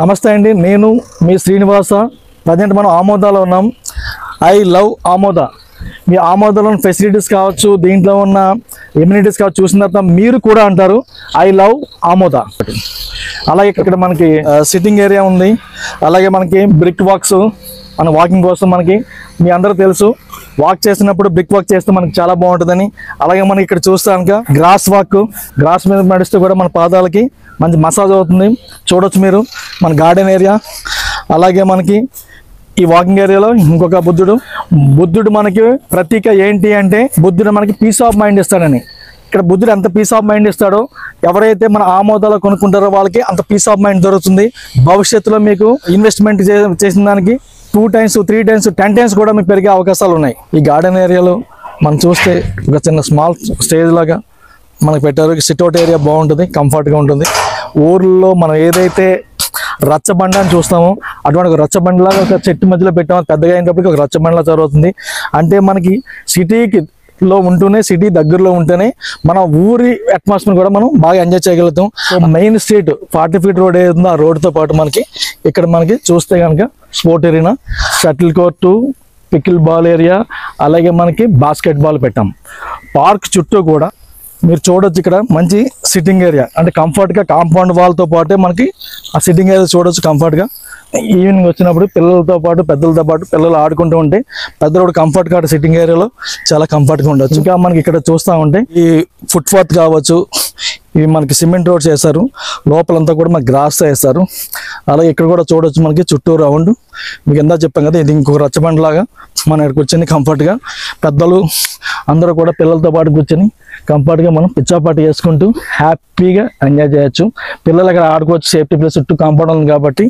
నమస్తే అండి, నేను మీ శ్రీనివాస. ప్రజెంట్ మనం ఆమోదాలో ఉన్నాం. ఐ లవ్ ఆమోద. మీ ఆమోదాలో ఫెసిలిటీస్ కావచ్చు, దీంట్లో ఉన్న ఎమ్యూనిటీస్ కావచ్చు, చూసిన తర్వాత మీరు కూడా అంటారు ఐ లవ్ ఆమోద. అలాగే ఇక్కడ మనకి సిట్టింగ్ ఏరియా ఉంది. అలాగే మనకి బ్రిక్ వాక్స్, మన వాకింగ్ కోసం మనకి మీ అందరూ తెలుసు, వాక్ చేసినప్పుడు బ్రిక్ వాక్ చేస్తే మనకి చాలా బాగుంటుందని. అలాగే మనకి ఇక్కడ చూస్తే కనుక గ్రాస్ వాక్, గ్రాస్ మీద నడిస్తే కూడా మన పాదాలకి మంచి మసాజ్ అవుతుంది. చూడొచ్చు మీరు మన గార్డెన్ ఏరియా. అలాగే మనకి ఈ వాకింగ్ ఏరియాలో ఇంకొక బుద్ధుడు మనకి ప్రతీక ఏంటి అంటే, బుద్ధుడు మనకి పీస్ ఆఫ్ మైండ్ ఇస్తాడని. ఇక్కడ బుద్ధుడు ఎంత పీస్ ఆఫ్ మైండ్ ఇస్తాడో, ఎవరైతే మన ఆమోదాలో కొనుక్కుంటారో వాళ్ళకి అంత పీస్ ఆఫ్ మైండ్ దొరుకుతుంది. భవిష్యత్తులో మీకు ఇన్వెస్ట్మెంట్ చేసిన దానికి 2 times 3 times 10 times కూడా మీకు పెరిగే అవకాశాలు ఉన్నాయి. ఈ గార్డెన్ ఏరియాలో మనం చూస్తే ఒక చిన్న స్మాల్ స్టేజ్ లాగా మనకు పెట్టారు. సిట్అవుట్ ఏరియా బాగుంటుంది, కంఫర్ట్గా ఉంటుంది. ఊర్లో మనం ఏదైతే రచ్చబండ అని చూస్తామో అటువంటి ఒక రచ్చబండలాగా ఒక చెట్టు మధ్యలో పెట్టాము. పెద్దగా అయినప్పటికీ ఒక రచ్చబండలా జరుగుతుంది. అంటే మనకి సిటీలో ఉంటూనే, సిటీ దగ్గరలో ఉంటేనే మన ఊరి అట్మాస్ఫియర్ కూడా మనం బాగా ఎంజాయ్ చేయగలుగుతాం. మెయిన్ స్ట్రీట్ 40 feet రోడ్ ఏదో ఆ రోడ్తో పాటు మనకి ఇక్కడ మనకి చూస్తే కనుక sport area, shuttle court, pickle ball area, అలాగే మనకి బాస్కెట్ బాల్ పెట్టాం. పార్క్ చుట్టూ కూడా మీరు చూడొచ్చు. ఇక్కడ మంచి సిట్టింగ్ ఏరియా, అంటే కంఫర్ట్గా కాంపౌండ్ వాల్తో పాటే మనకి ఆ సిట్టింగ్ ఏరియా చూడొచ్చు కంఫర్ట్గా. ఈవినింగ్ వచ్చినప్పుడు పిల్లలతో పాటు పెద్దలతో పాటు పిల్లలు ఆడుకుంటూ ఉంటే పెద్దలు కూడా కంఫర్ట్గా సిట్టింగ్ ఏరియాలో చాలా కంఫర్ట్గా ఉండొచ్చు. ఇంకా మనకి ఇక్కడ చూస్తూ ఉంటే ఈ ఫుట్పాత్ కావచ్చు, ఇవి మనకి సిమెంట్ రోడ్స్ వేస్తారు, లోపలంతా కూడా మనకి గ్రాస్ వేస్తారు. అలాగే ఇక్కడ కూడా చూడొచ్చు మనకి చుట్టూ రౌండ్. మీకు ఎంత చెప్పాం కదా, ఇది ఇంకొక రచ్చబండ లాగా మనం ఇక్కడ కూర్చొని కంఫర్ట్గా పెద్దలు అందరూ కూడా పిల్లలతో పాటు కూర్చొని కంఫర్ట్గా మనం పిచ్చాపాటి చేసుకుంటూ హ్యాపీగా ఎంజాయ్ చేయొచ్చు. పిల్లలు అక్కడ ఆడుకోవచ్చు, సేఫ్టీ ప్లేస్ చుట్టూ కాంపౌండ్ ఉంది కాబట్టి.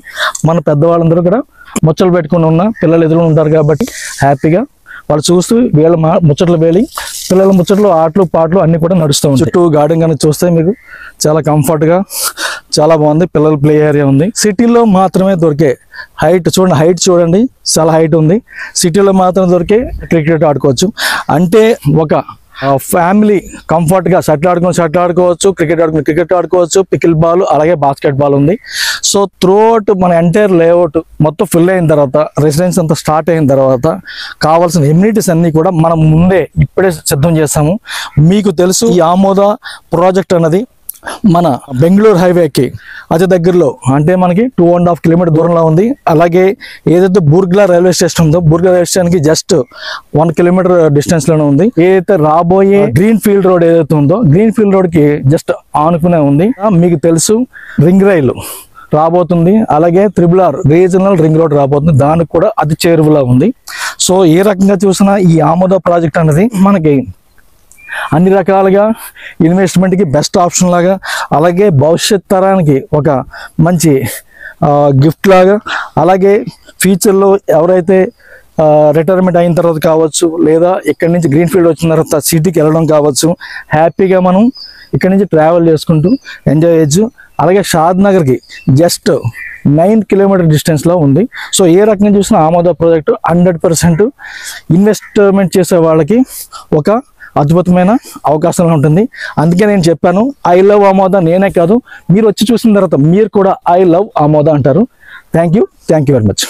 మన పెద్దవాళ్ళందరూ కూడా ముచ్చట్లు పెట్టుకుని ఉన్న పిల్లలు ఎదురు ఉంటారు కాబట్టి హ్యాపీగా వాళ్ళు చూస్తూ వీళ్ళ ముచ్చట్లు వేలి పిల్లల ముచ్చట్లు, ఆటలు పాటలు అన్నీ కూడా నడుస్తూ ఉంటాయి. చుట్టూ గార్డెన్ కనుక చూస్తే మీకు చాలా కంఫర్ట్గా చాలా బాగుంది. పిల్లల ప్లే ఏరియా ఉంది. సిటీలో మాత్రమే దొరికే హైట్ చూడండి, హైట్ చూడండి చాలా హైట్ ఉంది. సిటీలో మాత్రమే దొరికే క్రికెట్ ఆడుకోవచ్చు. అంటే ఒక ఫ్యామిలీ కంఫర్ట్గా షటిల్ ఆడుకోవచ్చు, క్రికెట్ ఆడుకోవచ్చు, పికిల్ బాల్, అలాగే బాస్కెట్ బాల్ ఉంది. సో త్రూఅవుట్ మన ఎంటైర్ లేఅవుట్ మొత్తం ఫిల్ అయిన తర్వాత, రెసిడెన్స్ అంతా స్టార్ట్ అయిన తర్వాత కావాల్సిన ఎమ్యూనిటీస్ అన్నీ కూడా మనం ముందే ఇప్పుడే సిద్ధం చేస్తాము. మీకు తెలుసు, ఈ ఆమోద ప్రాజెక్ట్ అన్నది మన బెంగళూరు హైవేకి అతి దగ్గరలో, అంటే మనకి 2.5 kilometers దూరంలో ఉంది. అలాగే ఏదైతే బూర్గ్లా రైల్వే స్టేషన్ ఉందో, బూర్గ్లా రైల్వే స్టేషన్కి జస్ట్ 1 kilometer డిస్టెన్స్ లోనే ఉంది. ఏదైతే రాబోయే గ్రీన్ ఫీల్డ్ రోడ్ ఏదైతే ఉందో, గ్రీన్ ఫీల్డ్ రోడ్ కి జస్ట్ ఆనుకునే ఉంది. మీకు తెలుసు రింగ్ రైలు రాబోతుంది, అలాగే RRR రీజనల్ రింగ్ రోడ్ రాబోతుంది, దానికి కూడా అతి చేరువలో ఉంది. సో ఏ రకంగా చూసినా ఈ ఆమోద ప్రాజెక్ట్ అనేది మనకి అన్ని రకాలుగా ఇన్వెస్ట్మెంట్కి బెస్ట్ ఆప్షన్ లాగా, అలాగే భవిష్యత్ తరానికి ఒక మంచి గిఫ్ట్ లాగా, అలాగే ఫ్యూచర్లో ఎవరైతే రిటైర్మెంట్ అయిన తర్వాత కావచ్చు, లేదా ఇక్కడి నుంచి గ్రీన్ ఫీల్డ్ వచ్చిన తర్వాత సిటీకి వెళ్ళడం కావచ్చు, హ్యాపీగా మనం ఇక్కడి నుంచి ట్రావెల్ చేసుకుంటూ ఎంజాయ్ చేయొచ్చు. అలాగే షాద్ నగర్కి జస్ట్ 9 kilometer డిస్టెన్స్లో ఉంది. సో ఏ రకంగా చూసినా ఆమోద ప్రాజెక్టు 100% ఇన్వెస్ట్మెంట్ చేసే వాళ్ళకి ఒక అద్భుతమైన అవకాశం ఉంటుంది. అందుకే నేను చెప్పాను ఐ లవ్ ఆమోద. నేనే కాదు, మీరు వచ్చి చూసిన తర్వాత మీరు కూడా ఐ లవ్ ఆమోద అంటారు. Thank you very much.